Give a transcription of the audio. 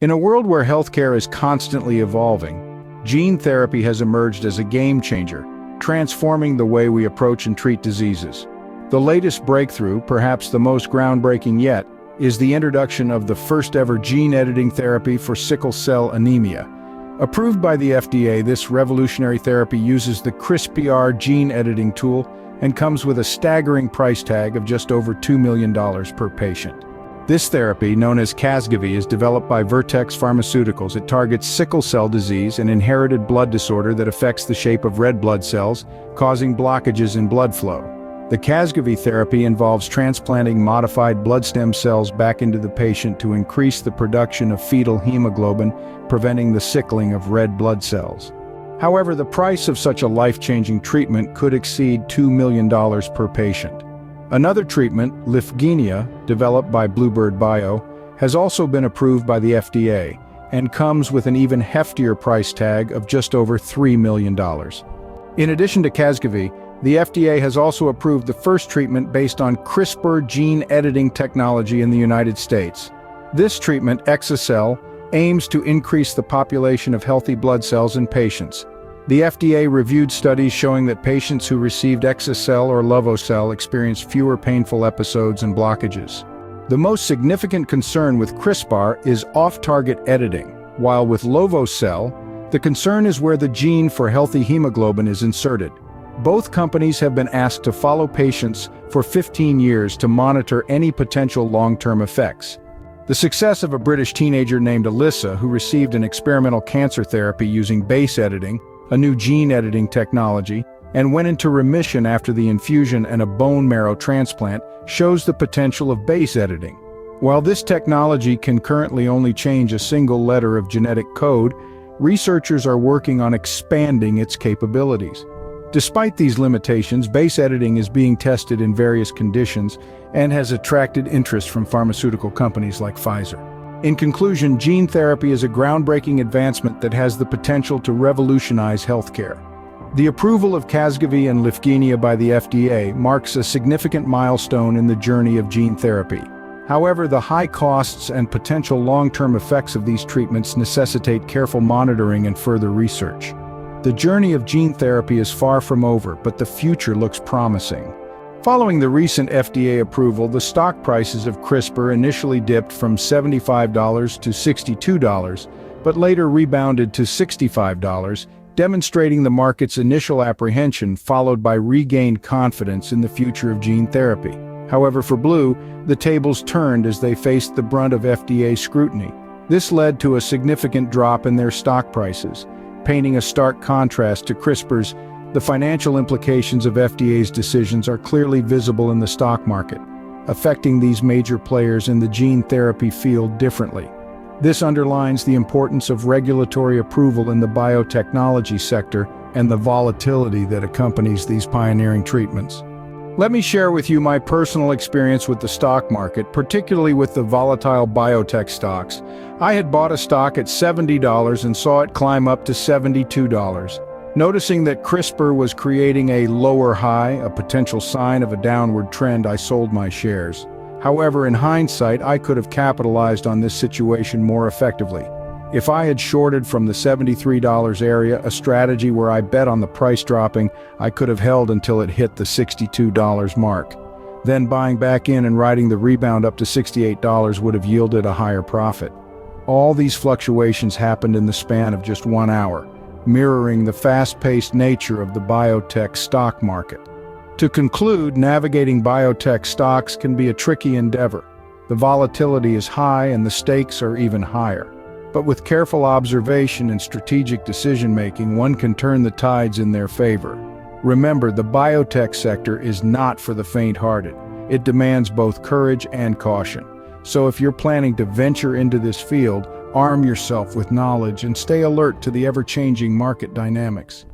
In a world where healthcare is constantly evolving, gene therapy has emerged as a game changer, transforming the way we approach and treat diseases. The latest breakthrough, perhaps the most groundbreaking yet, is the introduction of the first-ever gene-editing therapy for sickle cell anemia. Approved by the FDA, this revolutionary therapy uses the CRISPR gene-editing tool and comes with a staggering price tag of just over $2 million per patient. This therapy, known as Casgevy, is developed by Vertex Pharmaceuticals. It targets sickle cell disease, an inherited blood disorder that affects the shape of red blood cells, causing blockages in blood flow. The Casgevy therapy involves transplanting modified blood stem cells back into the patient to increase the production of fetal hemoglobin, preventing the sickling of red blood cells. However, the price of such a life-changing treatment could exceed $2 million per patient. Another treatment, Lyfgenia, developed by Bluebird Bio, has also been approved by the FDA and comes with an even heftier price tag of just over $3 million. In addition to Casgevy, the FDA has also approved the first treatment based on CRISPR gene editing technology in the United States. This treatment, exa-cel, aims to increase the population of healthy blood cells in patients. The FDA reviewed studies showing that patients who received exa-cel or lovo-cel experienced fewer painful episodes and blockages. The most significant concern with CRISPR is off-target editing, while with lovo-cel, the concern is where the gene for healthy hemoglobin is inserted. Both companies have been asked to follow patients for 15 years to monitor any potential long-term effects. The success of a British teenager named Alyssa, who received an experimental cancer therapy using base editing, a new gene editing technology, and went into remission after the infusion and a bone marrow transplant, shows the potential of base editing. While this technology can currently only change a single letter of genetic code, researchers are working on expanding its capabilities. Despite these limitations, base editing is being tested in various conditions and has attracted interest from pharmaceutical companies like Pfizer. In conclusion, gene therapy is a groundbreaking advancement that has the potential to revolutionize healthcare. The approval of Casgevy and Lyfgenia by the FDA marks a significant milestone in the journey of gene therapy. However, the high costs and potential long-term effects of these treatments necessitate careful monitoring and further research. The journey of gene therapy is far from over, but the future looks promising. Following the recent FDA approval, the stock prices of CRISPR initially dipped from $75 to $62, but later rebounded to $65, demonstrating the market's initial apprehension followed by regained confidence in the future of gene therapy. However, for Blue, the tables turned as they faced the brunt of FDA scrutiny. This led to a significant drop in their stock prices, painting a stark contrast to CRISPR's. The financial implications of FDA's decisions are clearly visible in the stock market, affecting these major players in the gene therapy field differently. This underlines the importance of regulatory approval in the biotechnology sector and the volatility that accompanies these pioneering treatments. Let me share with you my personal experience with the stock market, particularly with the volatile biotech stocks. I had bought a stock at $70 and saw it climb up to $72. Noticing that CRISPR was creating a lower high, a potential sign of a downward trend, I sold my shares. However, in hindsight, I could have capitalized on this situation more effectively. If I had shorted from the $73 area, a strategy where I bet on the price dropping, I could have held until it hit the $62 mark. Then buying back in and riding the rebound up to $68 would have yielded a higher profit. All these fluctuations happened in the span of just 1 hour, mirroring the fast-paced nature of the biotech stock market. To conclude, navigating biotech stocks can be a tricky endeavor. The volatility is high and the stakes are even higher. But with careful observation and strategic decision-making, one can turn the tides in their favor. Remember, the biotech sector is not for the faint-hearted. It demands both courage and caution. So if you're planning to venture into this field, arm yourself with knowledge and stay alert to the ever-changing market dynamics.